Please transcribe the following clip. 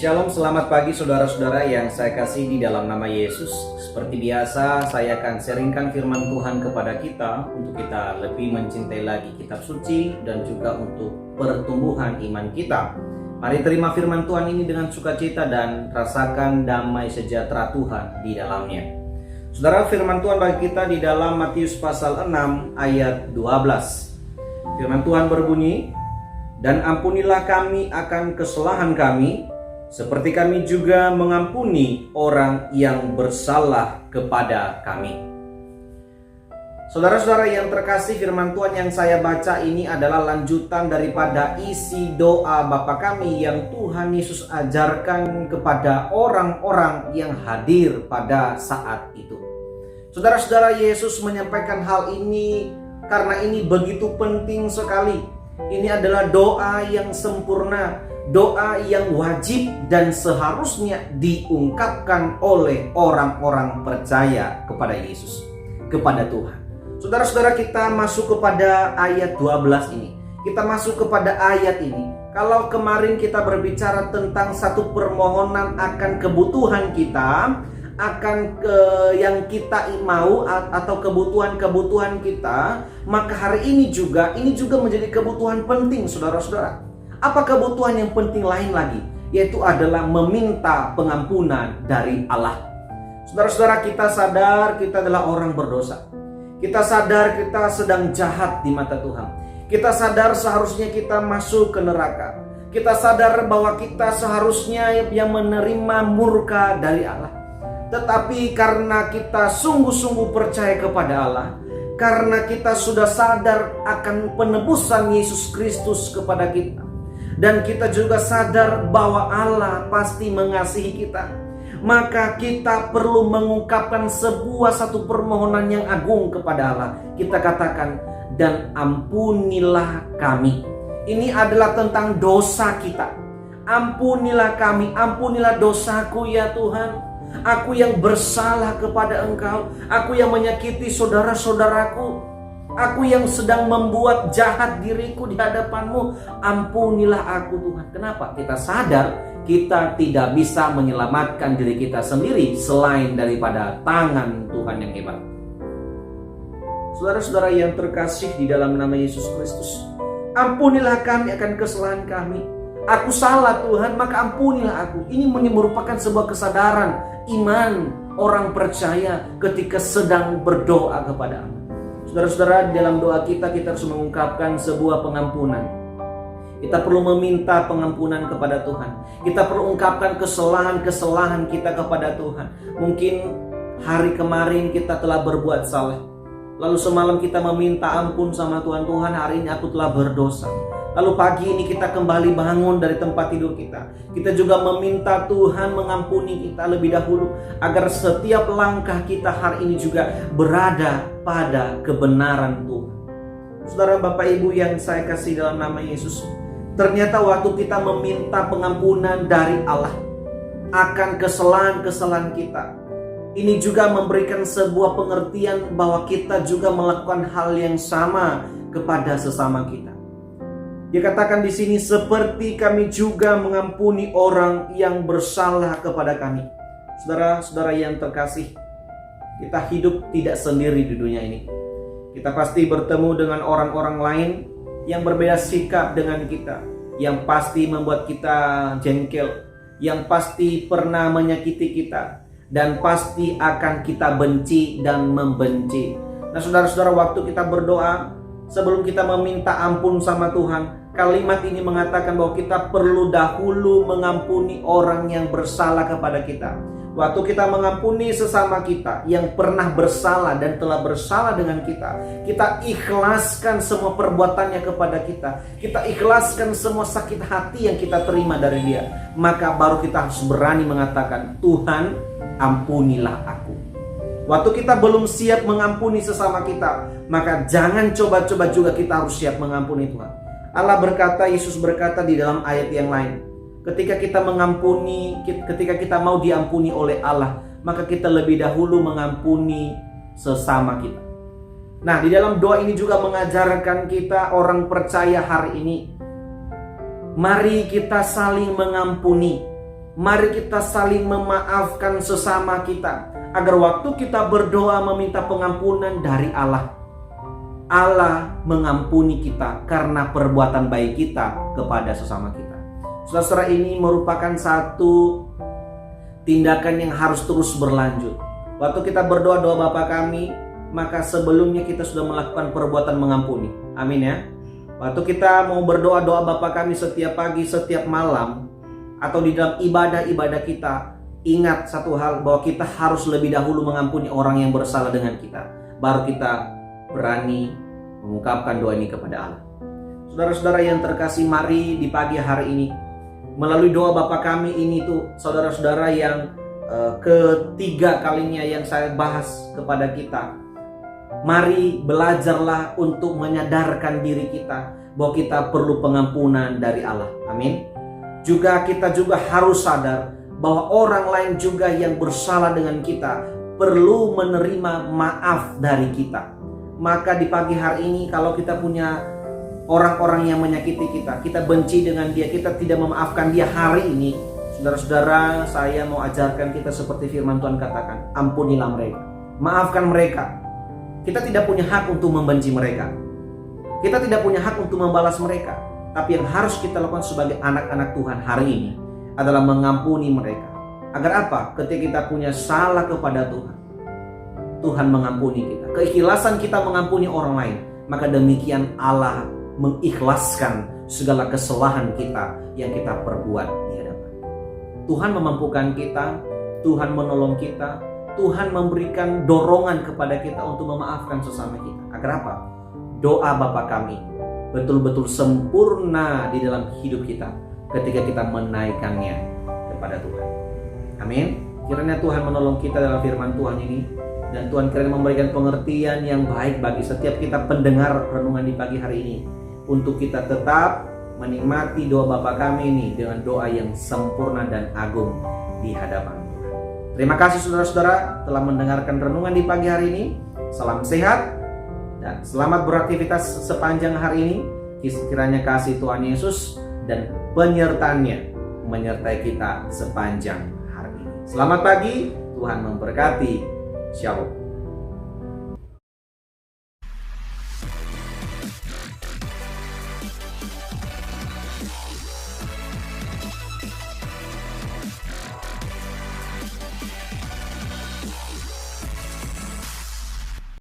Shalom, selamat pagi saudara-saudara yang saya kasih di dalam nama Yesus. Seperti biasa, saya akan sharingkan firman Tuhan kepada kita untuk kita lebih mencintai lagi kitab suci dan juga untuk pertumbuhan iman kita. Mari terima firman Tuhan ini dengan sukacita dan rasakan damai sejahtera Tuhan di dalamnya. Saudara, firman Tuhan bagi kita di dalam Matius pasal 6 ayat 12. Firman Tuhan berbunyi, "Dan ampunilah kami akan kesalahan kami, seperti kami juga mengampuni orang yang bersalah kepada kami." Saudara-saudara yang terkasih, firman Tuhan yang saya baca ini adalah lanjutan daripada isi doa Bapa kami yang Tuhan Yesus ajarkan kepada orang-orang yang hadir pada saat itu. Saudara-saudara, Yesus menyampaikan hal ini karena ini begitu penting sekali. Ini adalah doa yang sempurna, doa yang wajib dan seharusnya diungkapkan oleh orang-orang percaya kepada Yesus, kepada Tuhan. Saudara-saudara, kita masuk kepada ayat 12 ini. Kita masuk kepada ayat ini. Kalau kemarin kita berbicara tentang satu permohonan akan kebutuhan kita, akan yang kita mau atau kebutuhan-kebutuhan kita, maka hari ini juga menjadi kebutuhan penting, saudara-saudara. Apa kebutuhan yang penting lain lagi? Yaitu adalah meminta pengampunan dari Allah. Saudara-saudara, kita sadar kita adalah orang berdosa. Kita sadar kita sedang jahat di mata Tuhan. Kita sadar seharusnya kita masuk ke neraka. Kita sadar bahwa kita seharusnya yang menerima murka dari Allah. Tetapi karena kita sungguh-sungguh percaya kepada Allah, karena kita sudah sadar akan penebusan Yesus Kristus kepada kita, dan kita juga sadar bahwa Allah pasti mengasihi kita, maka kita perlu mengungkapkan satu permohonan yang agung kepada Allah. Kita katakan, "Dan ampunilah kami." Ini adalah tentang dosa kita. Ampunilah kami, ampunilah dosaku ya Tuhan. Aku yang bersalah kepada Engkau, aku yang menyakiti saudara-saudaraku, aku yang sedang membuat jahat diriku di hadapan-Mu. Ampunilah aku Tuhan. Kenapa? Kita sadar kita tidak bisa menyelamatkan diri kita sendiri selain daripada tangan Tuhan yang hebat. Saudara-saudara yang terkasih di dalam nama Yesus Kristus, ampunilah kami akan kesalahan kami. Aku salah Tuhan, maka ampunilah aku. Ini merupakan sebuah kesadaran iman orang percaya ketika sedang berdoa kepada Allah. Saudara-saudara, di dalam doa kita harus mengungkapkan sebuah pengampunan. Kita perlu meminta pengampunan kepada Tuhan. Kita perlu ungkapkan kesalahan-kesalahan kita kepada Tuhan. Mungkin hari kemarin kita telah berbuat salah, lalu semalam kita meminta ampun sama Tuhan. Tuhan, hari ini aku telah berdosa. Lalu pagi ini kita kembali bangun dari tempat tidur kita. Kita juga meminta Tuhan mengampuni kita lebih dahulu, agar setiap langkah kita hari ini juga berada pada kebenaran Tuhan. Saudara, Bapak Ibu yang saya kasih dalam nama Yesus, ternyata waktu kita meminta pengampunan dari Allah akan kesalahan-kesalahan kita, ini juga memberikan sebuah pengertian bahwa kita juga melakukan hal yang sama kepada sesama kita. Dikatakan di sini, seperti kami juga mengampuni orang yang bersalah kepada kami. Saudara-saudara yang terkasih, kita hidup tidak sendiri di dunia ini. Kita pasti bertemu dengan orang-orang lain yang berbeda sikap dengan kita, yang pasti membuat kita jengkel, yang pasti pernah menyakiti kita, dan pasti akan kita benci dan membenci. Nah, saudara-saudara, waktu kita berdoa, sebelum kita meminta ampun sama Tuhan, kalimat ini mengatakan bahwa kita perlu dahulu mengampuni orang yang bersalah kepada kita. Waktu kita mengampuni sesama kita yang pernah bersalah dan telah bersalah dengan kita, kita ikhlaskan semua perbuatannya kepada kita. Kita ikhlaskan semua sakit hati yang kita terima dari dia. Maka baru kita harus berani mengatakan, "Tuhan, ampunilah aku." Waktu kita belum siap mengampuni sesama kita, maka jangan coba-coba juga kita harus siap mengampuni Tuhan. Allah berkata, Yesus berkata di dalam ayat yang lain, ketika kita mengampuni, ketika kita mau diampuni oleh Allah, maka kita lebih dahulu mengampuni sesama kita. Nah, di dalam doa ini juga mengajarkan kita orang percaya hari ini, mari kita saling mengampuni. Mari kita saling memaafkan sesama kita, agar waktu kita berdoa meminta pengampunan dari Allah, Allah mengampuni kita karena perbuatan baik kita kepada sesama kita. Saudara, ini merupakan satu tindakan yang harus terus berlanjut. Waktu kita berdoa doa Bapa kami, maka sebelumnya kita sudah melakukan perbuatan mengampuni. Amin ya. Waktu kita mau berdoa doa Bapa kami setiap pagi, setiap malam, atau di dalam ibadah-ibadah kita, ingat satu hal, bahwa kita harus lebih dahulu mengampuni orang yang bersalah dengan kita, baru kita berani mengungkapkan doa ini kepada Allah. Saudara-saudara yang terkasih, mari di pagi hari ini, melalui doa Bapa kami ini tuh, saudara-saudara yang ketiga kalinya yang saya bahas kepada kita, mari belajarlah untuk menyadarkan diri kita bahwa kita perlu pengampunan dari Allah. Amin. Kita juga harus sadar bahwa orang lain juga yang bersalah dengan kita perlu menerima maaf dari kita. Maka di pagi hari ini, kalau kita punya orang-orang yang menyakiti kita, kita benci dengan dia, kita tidak memaafkan dia hari ini, saudara-saudara, saya mau ajarkan kita seperti firman Tuhan katakan, ampunilah mereka, maafkan mereka. Kita tidak punya hak untuk membenci mereka, kita tidak punya hak untuk membalas mereka. Tapi yang harus kita lakukan sebagai anak-anak Tuhan hari ini adalah mengampuni mereka. Agar apa? Ketika kita punya salah kepada Tuhan, Tuhan mengampuni kita. Keikhlasan kita mengampuni orang lain, maka demikian Allah mengikhlaskan segala kesalahan kita yang kita perbuat di hadapan. Tuhan memampukan kita, Tuhan menolong kita, Tuhan memberikan dorongan kepada kita untuk memaafkan sesama kita. Agar apa? Doa Bapa kami betul-betul sempurna di dalam hidup kita ketika kita menaikkannya kepada Tuhan. Amin. Kiranya Tuhan menolong kita dalam firman Tuhan ini, dan Tuhan kiranya memberikan pengertian yang baik bagi setiap kita pendengar renungan di pagi hari ini, untuk kita tetap menikmati doa Bapa kami ini dengan doa yang sempurna dan agung di hadapan Tuhan. Terima kasih saudara-saudara telah mendengarkan renungan di pagi hari ini. Salam sehat dan selamat beraktivitas sepanjang hari ini. Kiranya kasih Tuhan Yesus dan penyertaannya menyertai kita sepanjang hari ini. Selamat pagi, Tuhan memberkati. Shalom.